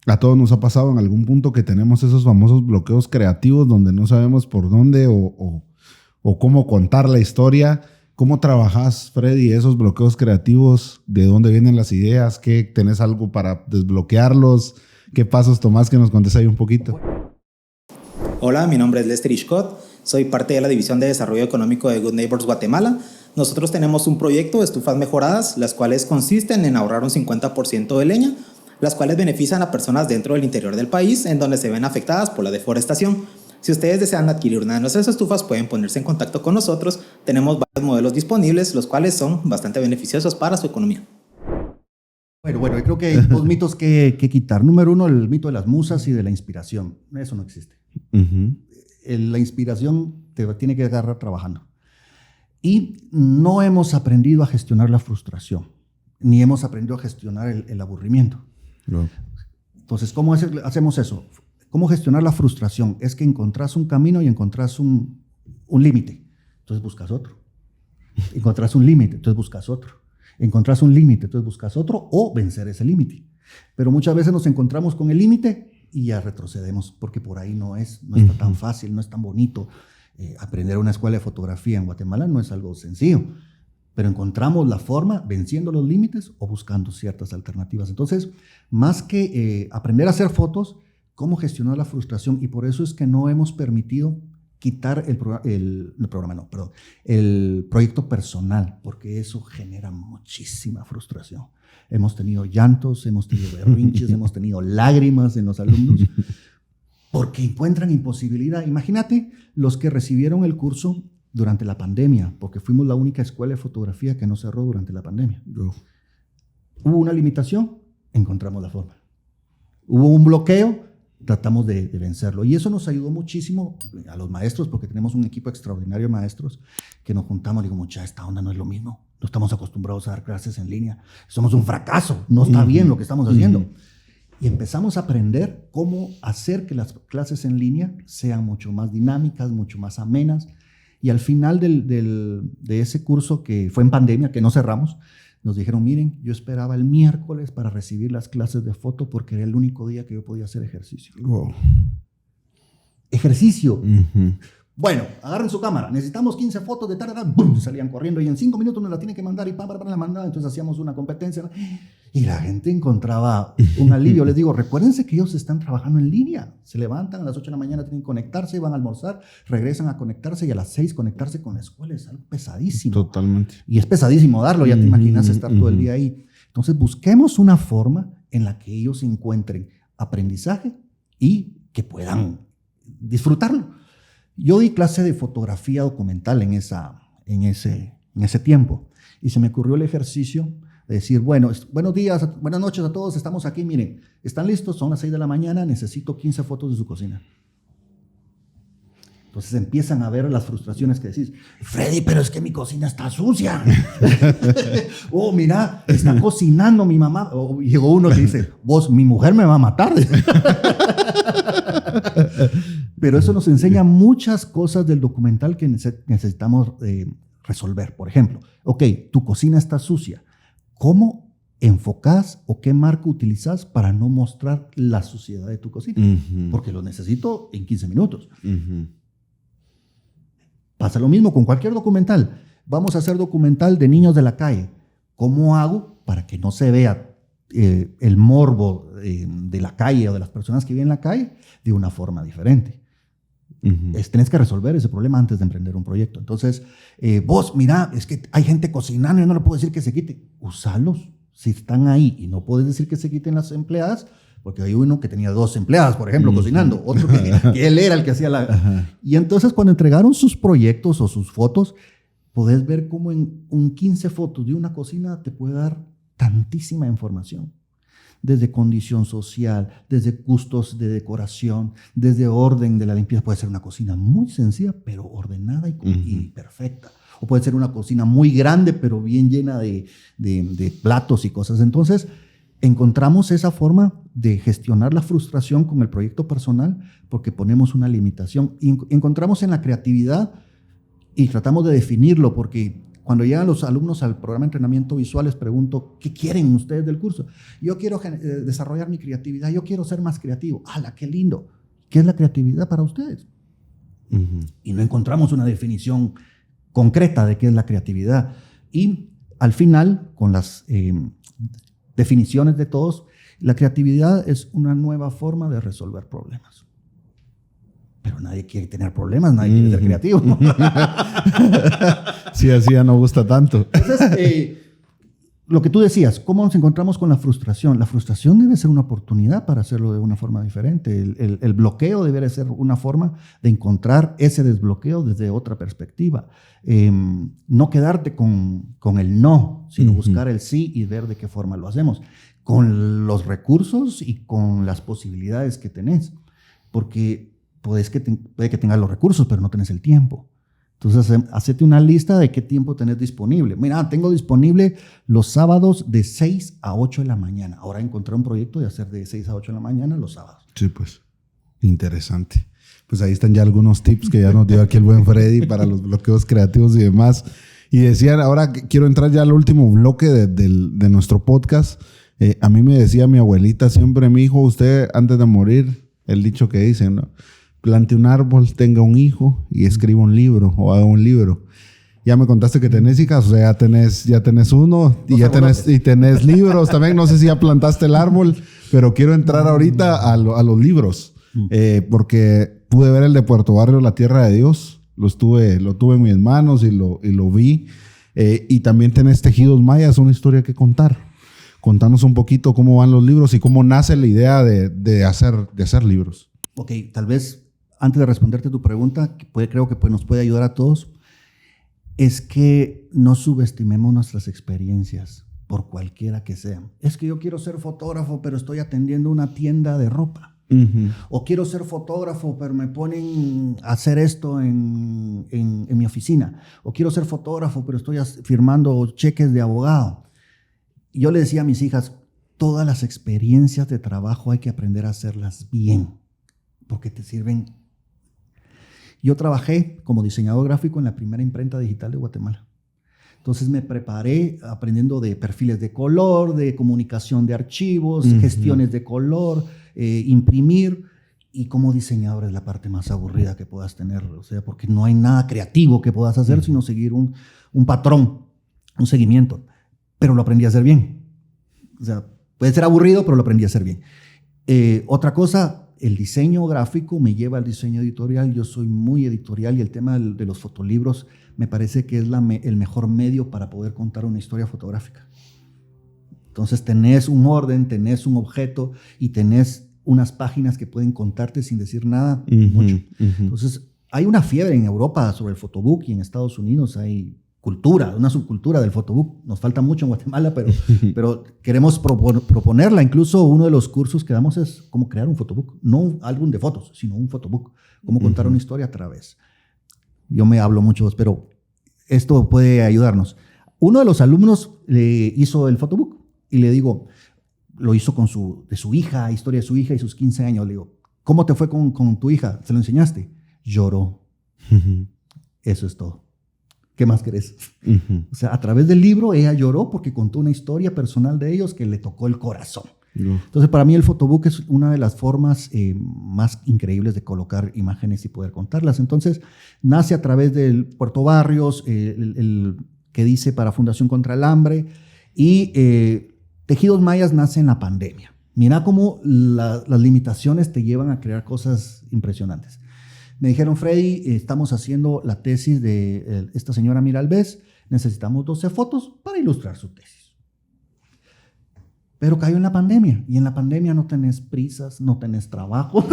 a todos nos ha pasado en algún punto que tenemos esos famosos bloqueos creativos donde no sabemos por dónde o cómo contar la historia. ¿Cómo trabajas, Freddy, esos bloqueos creativos? ¿De dónde vienen las ideas? ¿Qué tenés algo para desbloquearlos? ¿Qué pasos tomás? Que nos contes ahí un poquito. Hola, mi nombre es Lester Ishcott. Soy parte de la División de Desarrollo Económico de Good Neighbors Guatemala. Nosotros tenemos un proyecto de estufas mejoradas, las cuales consisten en ahorrar un 50% de leña, las cuales benefician a personas dentro del interior del país, en donde se ven afectadas por la deforestación. Si ustedes desean adquirir una de nuestras estufas, pueden ponerse en contacto con nosotros. Tenemos varios modelos disponibles, los cuales son bastante beneficiosos para su economía. Bueno, yo creo que hay dos mitos que quitar. Número uno, el mito de las musas y de la inspiración. Eso no existe. La inspiración te tiene que agarrar trabajando. Y no hemos aprendido a gestionar la frustración, ni hemos aprendido a gestionar el aburrimiento. No. Entonces, ¿cómo hacemos eso? ¿Cómo gestionar la frustración? Es que encontrás un camino y encontrás un límite. Entonces buscas otro. Encontrás un límite, entonces buscas otro. Encontrás un límite, entonces buscas otro o vencer ese límite. Pero muchas veces nos encontramos con el límite y ya retrocedemos porque por ahí no está tan fácil, no es tan bonito. Aprender una escuela de fotografía en Guatemala no es algo sencillo, pero encontramos la forma venciendo los límites o buscando ciertas alternativas. Entonces, más que aprender a hacer fotos, cómo gestionar la frustración, y por eso es que no hemos permitido quitar el proyecto personal, porque eso genera muchísima frustración. Hemos tenido llantos, hemos tenido berrinches, hemos tenido lágrimas en los alumnos, porque encuentran imposibilidad. Imagínate los que recibieron el curso durante la pandemia, porque fuimos la única escuela de fotografía que no cerró durante la pandemia. Hubo una limitación, encontramos la forma. Hubo un bloqueo, tratamos de vencerlo. Y eso nos ayudó muchísimo a los maestros, porque tenemos un equipo extraordinario de maestros que nos juntamos. Digo, mucha, esta onda no es lo mismo. No estamos acostumbrados a dar clases en línea. Somos un fracaso. No está bien lo que estamos haciendo. Y empezamos a aprender cómo hacer que las clases en línea sean mucho más dinámicas, mucho más amenas. Y al final de ese curso, que fue en pandemia, que no cerramos, nos dijeron, miren, yo esperaba el miércoles para recibir las clases de foto porque era el único día que yo podía hacer ejercicio. Wow. Ejercicio. Bueno, agarren su cámara, necesitamos 15 fotos de tal, ¡bum! Salían corriendo y en 5 minutos nos la tienen que mandar y para la mandada. Entonces hacíamos una competencia y la gente encontraba un alivio. Les digo, recuérdense que ellos están trabajando en línea. Se levantan a las 8 de la mañana, tienen que conectarse, van a almorzar, regresan a conectarse y a las 6 conectarse con la escuela. Es algo pesadísimo. Totalmente. Y es pesadísimo darlo, ya te imaginas estar todo el día ahí. Entonces busquemos una forma en la que ellos encuentren aprendizaje y que puedan disfrutarlo. Yo di clase de fotografía documental en ese tiempo y se me ocurrió el ejercicio de decir, bueno, buenos días, buenas noches a todos, estamos aquí, miren, ¿están listos? Son las 6 de la mañana, necesito 15 fotos de su cocina. Entonces empiezan a ver las frustraciones que decís, Freddy, pero es que mi cocina está sucia. Oh, mira, está cocinando mi mamá. Oh, llegó uno que dice, vos, mi mujer me va a matar. Pero eso nos enseña muchas cosas del documental que necesitamos resolver. Por ejemplo, ok, tu cocina está sucia. ¿Cómo enfocás o qué marco utilizás para no mostrar la suciedad de tu cocina? Porque lo necesito en 15 minutos. Pasa lo mismo con cualquier documental. Vamos a hacer documental de niños de la calle. ¿Cómo hago para que no se vea el morbo de la calle o de las personas que viven en la calle de una forma diferente? Tenés que resolver ese problema antes de emprender un proyecto. Entonces, vos, mira, es que hay gente cocinando y no le puedo decir que se quite. Usalos. Si están ahí y no puedes decir que se quiten las empleadas, porque hay uno que tenía 2 empleadas, por ejemplo, cocinando, otro que él era el que hacía la... Y entonces cuando entregaron sus proyectos o sus fotos, podés ver cómo en 15 fotos de una cocina te puede dar tantísima información. Desde condición social, desde gustos de decoración, desde orden de la limpieza. Puede ser una cocina muy sencilla, pero ordenada y perfecta. O puede ser una cocina muy grande, pero bien llena de platos y cosas. Entonces, encontramos esa forma de gestionar la frustración con el proyecto personal porque ponemos una limitación. Encontramos en la creatividad y tratamos de definirlo porque cuando llegan los alumnos al programa de entrenamiento visual les pregunto, ¿qué quieren ustedes del curso? Yo quiero desarrollar mi creatividad, yo quiero ser más creativo. ¡Hala, qué lindo! ¿Qué es la creatividad para ustedes? Y no encontramos una definición concreta de qué es la creatividad. Y al final, con las definiciones de todos, la creatividad es una nueva forma de resolver problemas. Pero nadie quiere tener problemas, nadie quiere ser creativo. Sí, así ya no gusta tanto. Entonces, lo que tú decías, ¿cómo nos encontramos con la frustración? La frustración debe ser una oportunidad para hacerlo de una forma diferente. El bloqueo debe ser una forma de encontrar ese desbloqueo desde otra perspectiva. No quedarte con el no, sino buscar el sí y ver de qué forma lo hacemos, con los recursos y con las posibilidades que tenés. Porque puede que tengas los recursos, pero no tenés el tiempo. Entonces, hacete una lista de qué tiempo tenés disponible. Mira, tengo disponible los sábados de 6 a 8 de la mañana. Ahora encontré un proyecto de hacer de 6 a 8 de la mañana los sábados. Sí, pues. Interesante. Pues ahí están ya algunos tips que ya nos dio aquí el buen Freddy para los bloqueos creativos y demás. Y decían, ahora quiero entrar ya al último bloque de nuestro podcast. A mí me decía mi abuelita siempre, mi hijo, usted antes de morir, el dicho que dicen, ¿no? Plante un árbol, tenga un hijo y escriba un libro o haga un libro. Ya me contaste que tenés hijas, o sea, ya tenés uno y tenés libros también. No sé si ya plantaste el árbol, pero quiero entrar ahorita a los libros, porque pude ver el de Puerto Barrio, La Tierra de Dios. Lo tuve en mis manos y lo vi. Y también tenés Tejidos Mayas, una historia que contar. Contanos un poquito cómo van los libros y cómo nace la idea de hacer libros. Ok, tal vez antes de responderte tu pregunta, que creo que nos puede ayudar a todos, es que no subestimemos nuestras experiencias, por cualquiera que sean. Es que yo quiero ser fotógrafo, pero estoy atendiendo una tienda de ropa. O quiero ser fotógrafo, pero me ponen a hacer esto en mi oficina. O quiero ser fotógrafo, pero estoy firmando cheques de abogado. Yo le decía a mis hijas, todas las experiencias de trabajo hay que aprender a hacerlas bien, porque te sirven. Yo trabajé como diseñador gráfico en la primera imprenta digital de Guatemala. Entonces me preparé aprendiendo de perfiles de color, de comunicación de archivos, gestiones de color, imprimir. Y como diseñador es la parte más aburrida que puedas tener. O sea, porque no hay nada creativo que puedas hacer, sino seguir un patrón, un seguimiento. Pero lo aprendí a hacer bien. O sea, puede ser aburrido, pero lo aprendí a hacer bien. Otra cosa, el diseño gráfico me lleva al diseño editorial. Yo soy muy editorial y el tema de los fotolibros me parece que es el mejor medio para poder contar una historia fotográfica. Entonces tenés un orden, tenés un objeto y tenés unas páginas que pueden contarte sin decir nada mucho. Entonces hay una fiebre en Europa sobre el photobook y en Estados Unidos hay una subcultura del photobook. Nos falta mucho en Guatemala, pero queremos proponerla. Incluso uno de los cursos que damos es cómo crear un photobook. No un álbum de fotos, sino un photobook. Cómo contar una historia a través. Yo me hablo mucho, pero esto puede ayudarnos. Uno de los alumnos hizo el photobook y le digo, lo hizo de su hija, historia de su hija y sus 15 años. Le digo, ¿cómo te fue con tu hija? ¿Se lo enseñaste? Lloró. Eso es todo. ¿Qué más querés? O sea, a través del libro ella lloró porque contó una historia personal de ellos que le tocó el corazón. Entonces, para mí el photobook es una de las formas más increíbles de colocar imágenes y poder contarlas. Entonces, nace a través del Puerto Barrios, el que dice para Fundación contra el Hambre, y Tejidos Mayas nace en la pandemia. Mira cómo las limitaciones te llevan a crear cosas impresionantes. Me dijeron, Freddy, estamos haciendo la tesis de esta señora Miralbés, necesitamos 12 fotos para ilustrar su tesis. Pero cayó en la pandemia, y en la pandemia no tenés prisas, no tenés trabajo,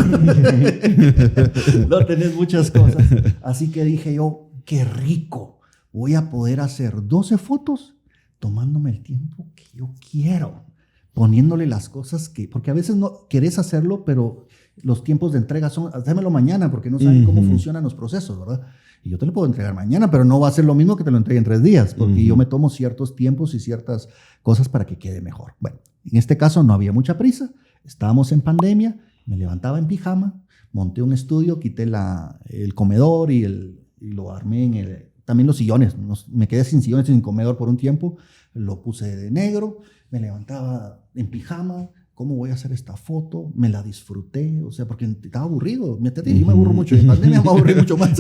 no tenés muchas cosas. Así que dije yo, qué rico, voy a poder hacer 12 fotos tomándome el tiempo que yo quiero, poniéndole las cosas porque a veces no querés hacerlo, pero los tiempos de entrega son, hacémelo mañana, porque no saben cómo funcionan los procesos, ¿verdad? Y yo te lo puedo entregar mañana, pero no va a ser lo mismo que te lo entregue en 3 días, porque yo me tomo ciertos tiempos y ciertas cosas para que quede mejor. Bueno, en este caso no había mucha prisa, estábamos en pandemia, me levantaba en pijama, monté un estudio, quité el comedor y lo armé también los sillones. Me quedé sin sillones, sin comedor por un tiempo, lo puse de negro, me levantaba en pijama. ¿Cómo voy a hacer esta foto? Me la disfruté, o sea, porque estaba aburrido. Yo me aburro mucho, en pandemia me aburrí mucho más.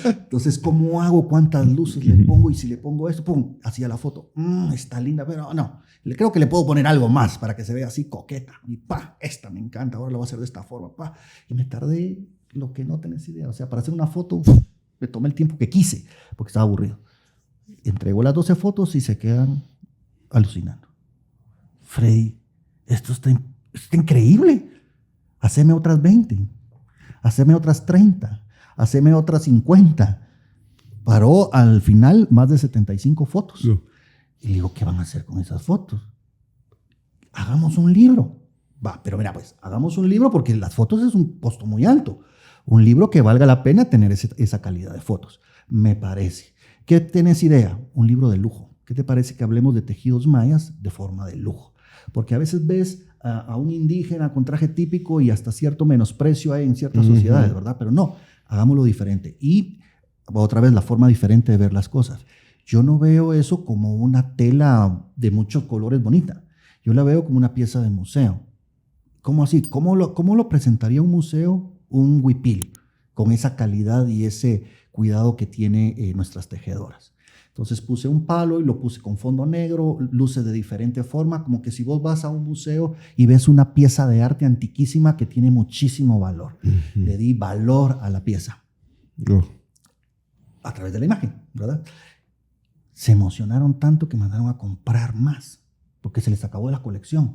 Entonces, ¿cómo hago? ¿Cuántas luces le pongo? Y si le pongo esto, pum, hacía la foto. Está linda, pero no. Creo que le puedo poner algo más para que se vea así coqueta. Y esta me encanta, ahora lo voy a hacer de esta forma. Y me tardé lo que no tenés idea. O sea, para hacer una foto, me tomé el tiempo que quise, porque estaba aburrido. Entrego las 12 fotos y se quedan alucinando. Freddy, esto está increíble. Haceme otras 20. Haceme otras 30. Haceme otras 50. Paró al final más de 75 fotos. Sí. Y le digo, ¿qué van a hacer con esas fotos? Hagamos un libro. Va, pero mira, pues, hagamos un libro porque las fotos es un costo muy alto. Un libro que valga la pena tener esa calidad de fotos, me parece. ¿Qué tienes idea? Un libro de lujo. ¿Qué te parece que hablemos de tejidos mayas de forma de lujo? Porque a veces ves a un indígena con traje típico y hasta cierto menosprecio hay en ciertas sociedades, ¿verdad? Pero no, hagámoslo diferente. Y otra vez la forma diferente de ver las cosas. Yo no veo eso como una tela de muchos colores bonita. Yo la veo como una pieza de museo. ¿Cómo así? ¿Cómo lo presentaría un museo, un huipil, con esa calidad y ese cuidado que tiene nuestras tejedoras? Entonces puse un palo y lo puse con fondo negro, luces de diferente forma, como que si vos vas a un museo y ves una pieza de arte antiquísima que tiene muchísimo valor. Le di valor a la pieza. A través de la imagen, ¿verdad? Se emocionaron tanto que mandaron a comprar más, porque se les acabó la colección.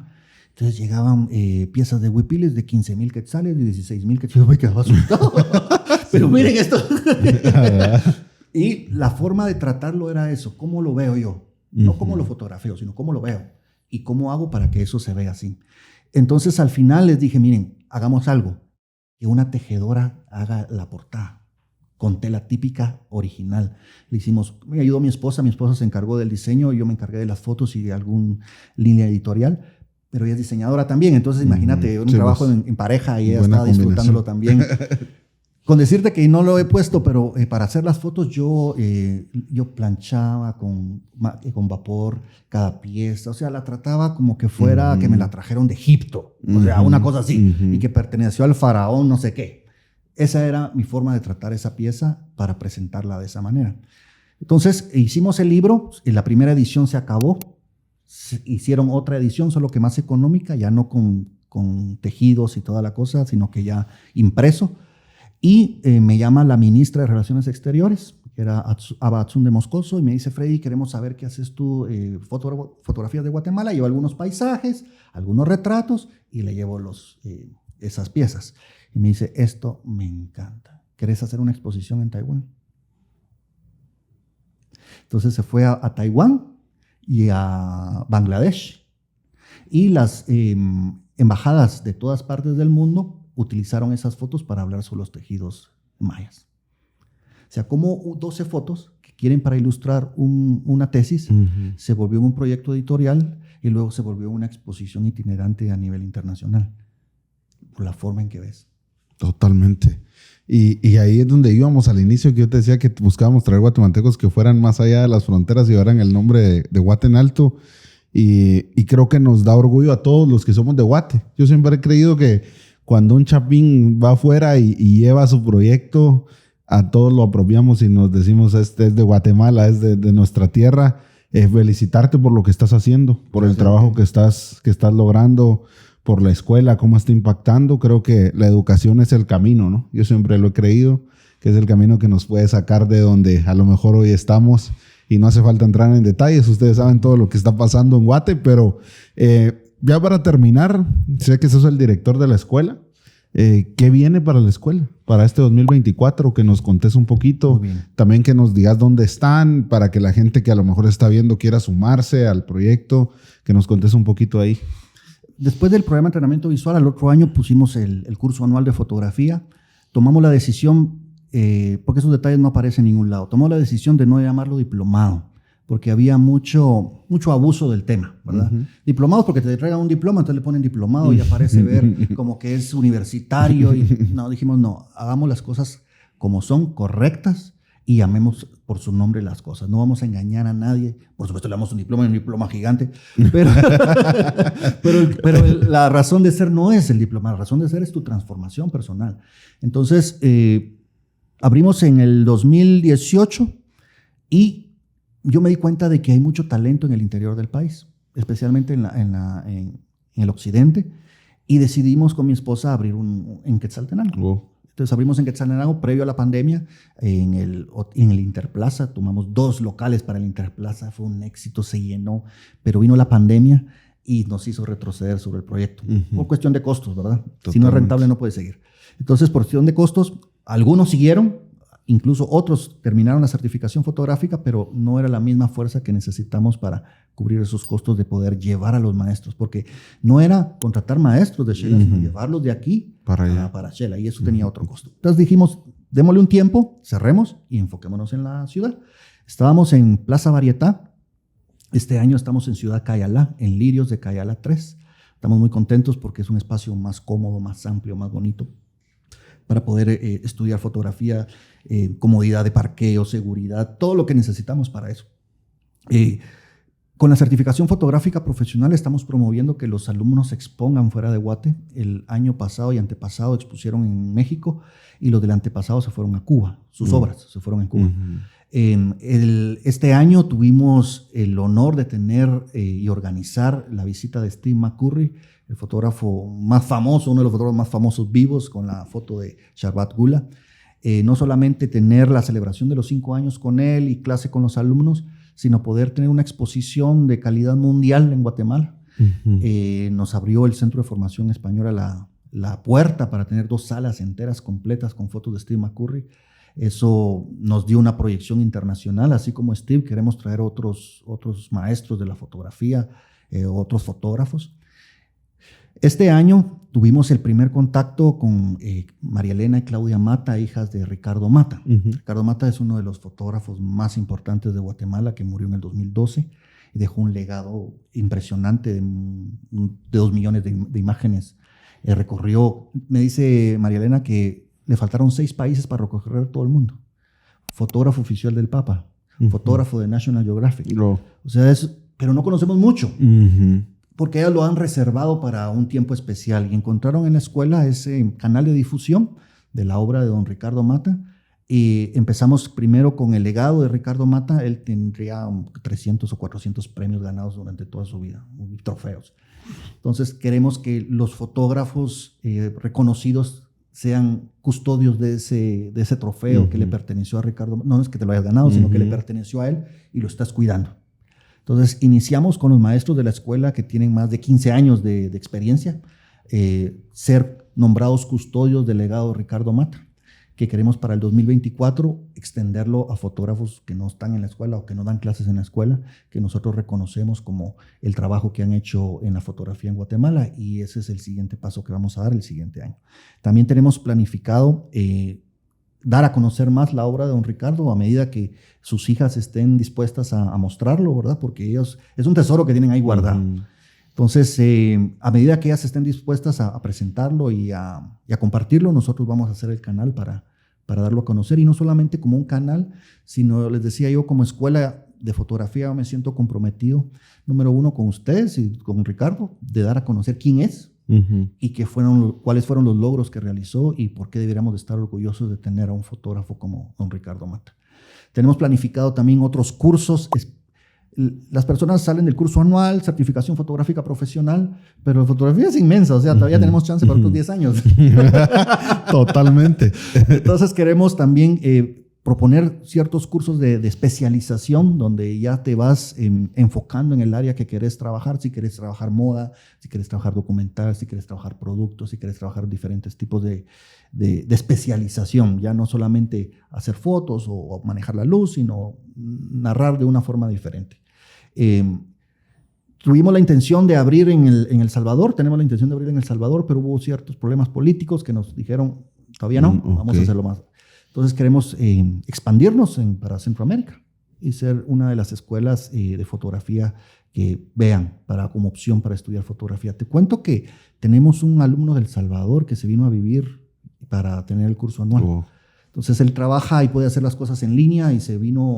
Entonces llegaban piezas de huipiles de 15,000 quetzales, de 16,000 quetzales. Yo me quedaba asustado. Pero miren esto. Y la forma de tratarlo era eso. ¿Cómo lo veo yo? No cómo lo fotografeo, sino cómo lo veo. Y cómo hago para que eso se vea así. Entonces al final les dije, miren, hagamos algo. Que una tejedora haga la portada con tela típica original. Le hicimos, me ayudó mi esposa se encargó del diseño, yo me encargué de las fotos y de alguna línea editorial. Pero ella es diseñadora también, entonces imagínate un trabajo en pareja y ella está disfrutándolo también. Con decirte que no lo he puesto, pero para hacer las fotos yo planchaba con vapor cada pieza, o sea, la trataba como que fuera que me la trajeron de Egipto, o sea, una cosa así, y que perteneció al faraón no sé qué. Esa era mi forma de tratar esa pieza para presentarla de esa manera. Entonces hicimos el libro, la primera edición se acabó, hicieron otra edición, solo que más económica, ya no con tejidos y toda la cosa, sino que ya impreso. Y me llama la ministra de Relaciones Exteriores, que era Aba Atsunde Moscoso, y me dice, Freddy, queremos saber qué haces tú, fotografías de Guatemala. Llevo algunos paisajes, algunos retratos, y le llevo esas piezas. Y me dice, esto me encanta. ¿Querés hacer una exposición en Taiwán? Entonces se fue a Taiwán y a Bangladesh. Y las embajadas de todas partes del mundo utilizaron esas fotos para hablar sobre los tejidos mayas. O sea, como 12 fotos que quieren para ilustrar una tesis, se volvió un proyecto editorial y luego se volvió una exposición itinerante a nivel internacional, por la forma en que ves. Totalmente. Y ahí es donde íbamos al inicio, que yo te decía que buscábamos traer guatemaltecos que fueran más allá de las fronteras y llevaran el nombre de Guate en alto. Y creo que nos da orgullo a todos los que somos de Guate. Yo siempre he creído que cuando un chapín va afuera y lleva su proyecto, a todos lo apropiamos y nos decimos, este es de Guatemala, es de nuestra tierra. Felicitarte por lo que estás haciendo, por el trabajo que estás logrando, por la escuela, cómo está impactando. Creo que la educación es el camino, ¿no? Yo siempre lo he creído, que es el camino que nos puede sacar de donde a lo mejor hoy estamos, y no hace falta entrar en detalles. Ustedes saben todo lo que está pasando en Guate, pero ya para terminar, sé que sos el director de la escuela. ¿Qué viene para la escuela? Para este 2024, que nos contes un poquito. También que nos digas dónde están, para que la gente que a lo mejor está viendo quiera sumarse al proyecto, que nos contes un poquito ahí. Después del programa de entrenamiento visual, al otro año pusimos el curso anual de fotografía. Tomamos la decisión, porque esos detalles no aparecen en ningún lado, tomamos la decisión de no llamarlo diplomado, porque había mucho abuso del tema, ¿verdad? Diplomados porque te entregan un diploma, entonces le ponen diplomado y aparece ver como que es universitario. Y no, dijimos no, hagamos las cosas como son, correctas, y llamemos por su nombre las cosas. No vamos a engañar a nadie. Por supuesto, le damos un diploma gigante, pero la razón de ser no es el diploma, la razón de ser es tu transformación personal. Entonces, abrimos en el 2018 y yo me di cuenta de que hay mucho talento en el interior del país, especialmente en el occidente, y decidimos con mi esposa abrir en Quetzaltenango. Entonces abrimos en Quetzaltenango previo a la pandemia, en el Interplaza. Tomamos 2 locales para el Interplaza, fue un éxito, se llenó, pero vino la pandemia y nos hizo retroceder sobre el proyecto. Por cuestión de costos, ¿verdad? Totalmente. Si no es rentable no puede seguir. Entonces, por cuestión de costos, algunos siguieron, incluso otros terminaron la certificación fotográfica, pero no era la misma fuerza que necesitamos para cubrir esos costos de poder llevar a los maestros, porque no era contratar maestros de Shela, sino llevarlos de aquí para Shela, y eso tenía otro costo. Entonces dijimos, démosle un tiempo, cerremos y enfoquémonos en la ciudad. Estábamos en Plaza Varietá. Este año estamos en Ciudad Cayalá, en Lirios de Cayalá 3. Estamos muy contentos porque es un espacio más cómodo, más amplio, más bonito para poder estudiar fotografía, comodidad de parqueo, seguridad, todo lo que necesitamos para eso. Con la certificación fotográfica profesional estamos promoviendo que los alumnos se expongan fuera de Guate. El año pasado y antepasado expusieron en México y los del antepasado se fueron a Cuba. Sus obras se fueron en Cuba. Este año tuvimos el honor de tener y organizar la visita de Steve McCurry, el fotógrafo más famoso, uno de los fotógrafos más famosos vivos, con la foto de Sharbat Gula. No solamente tener la celebración de los 5 años con él y clase con los alumnos, sino poder tener una exposición de calidad mundial en Guatemala. Nos abrió el Centro de Formación Española la puerta para tener 2 salas enteras completas con fotos de Steve McCurry. Eso nos dio una proyección internacional, así como Steve, queremos traer otros maestros de la fotografía, otros fotógrafos. Este año tuvimos el primer contacto con María Elena y Claudia Mata, hijas de Ricardo Mata. Ricardo Mata es uno de los fotógrafos más importantes de Guatemala, que murió en el 2012 y dejó un legado impresionante de 2 millones de imágenes. Recorrió, me dice María Elena, que le faltaron 6 países para recorrer todo el mundo. Fotógrafo oficial del Papa, fotógrafo de National Geographic. O sea, pero no conocemos mucho. Porque ellas lo han reservado para un tiempo especial y encontraron en la escuela ese canal de difusión de la obra de don Ricardo Mata y empezamos primero con el legado de Ricardo Mata. Él tendría 300 o 400 premios ganados durante toda su vida, trofeos. Entonces queremos que los fotógrafos reconocidos sean custodios de ese trofeo que le perteneció a Ricardo. No es que te lo hayas ganado, sino que le perteneció a él y lo estás cuidando. Entonces, iniciamos con los maestros de la escuela que tienen más de 15 años de experiencia, ser nombrados custodios del legado de Ricardo Mata, que queremos para el 2024 extenderlo a fotógrafos que no están en la escuela o que no dan clases en la escuela, que nosotros reconocemos como el trabajo que han hecho en la fotografía en Guatemala, y ese es el siguiente paso que vamos a dar el siguiente año. También tenemos planificado dar a conocer más la obra de don Ricardo a medida que sus hijas estén dispuestas a mostrarlo, ¿verdad? Porque ellos, es un tesoro que tienen ahí guardado. Entonces, a medida que ellas estén dispuestas a presentarlo y a compartirlo, nosotros vamos a hacer el canal para darlo a conocer, y no solamente como un canal, sino, les decía yo, como escuela de fotografía me siento comprometido, número 1, con ustedes y con Ricardo, de dar a conocer quién es, y cuáles fueron los logros que realizó y por qué deberíamos de estar orgullosos de tener a un fotógrafo como don Ricardo Mata. Tenemos planificado también otros cursos. Las personas salen del curso anual, certificación fotográfica profesional, pero la fotografía es inmensa, o sea, todavía tenemos chance para otros 10 años. Totalmente. Entonces queremos también proponer ciertos cursos de especialización donde ya te vas enfocando en el área que querés trabajar. Si querés trabajar moda, si querés trabajar documental, si querés trabajar productos, si querés trabajar diferentes tipos de especialización. Ya no solamente hacer fotos o manejar la luz, sino narrar de una forma diferente. Tuvimos la intención de abrir en El Salvador, tenemos la intención de abrir en El Salvador, pero hubo ciertos problemas políticos que nos dijeron, todavía no, vamos a hacerlo más. Entonces queremos expandirnos para Centroamérica y ser una de las escuelas de fotografía que vean como opción para estudiar fotografía. Te cuento que tenemos un alumno del Salvador que se vino a vivir para tener el curso anual. Entonces él trabaja y puede hacer las cosas en línea y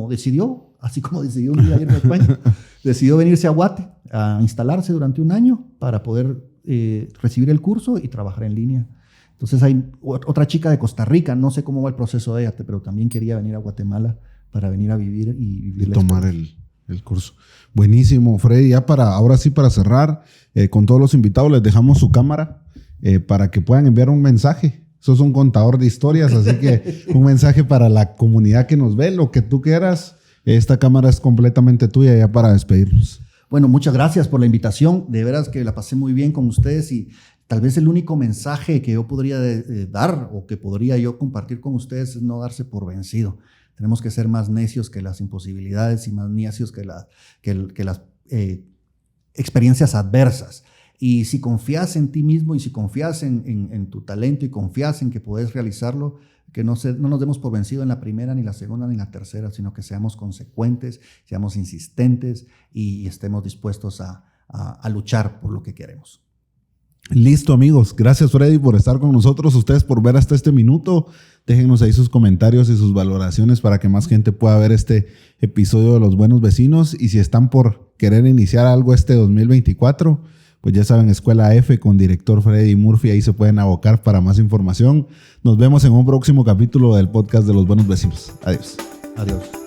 decidió, así como decidió un día ir a España, decidió venirse a Guate a instalarse durante un año para poder recibir el curso y trabajar en línea. Entonces hay otra chica de Costa Rica, no sé cómo va el proceso de ella, pero también quería venir a Guatemala para venir a vivir y tomar el curso. Buenísimo, Freddy. Ya ahora sí para cerrar, con todos los invitados les dejamos su cámara para que puedan enviar un mensaje Sos un contador de historias, así que un mensaje para la comunidad que nos ve, lo que tú quieras. Esta cámara es completamente tuya ya para despedirnos. Bueno, muchas gracias por la invitación. De veras que la pasé muy bien con ustedes y tal vez el único mensaje que yo podría dar o que podría yo compartir con ustedes es no darse por vencido. Tenemos que ser más necios que las imposibilidades y más necios que las experiencias adversas. Y si confías en ti mismo y si confías en tu talento y confías en que puedes realizarlo, que no nos demos por vencido en la primera, ni la segunda, ni la tercera, sino que seamos consecuentes, seamos insistentes y estemos dispuestos a luchar por lo que queremos. Listo, amigos. Gracias, Freddy, por estar con nosotros. Ustedes por ver hasta este minuto. Déjenos ahí sus comentarios y sus valoraciones para que más gente pueda ver este episodio de Los Buenos Vecinos. Y si están por querer iniciar algo este 2024, pues ya saben, Escuela F con director Freddy Murphy. Ahí se pueden abocar para más información. Nos vemos en un próximo capítulo del podcast de Los Buenos Vecinos. Adiós. Adiós.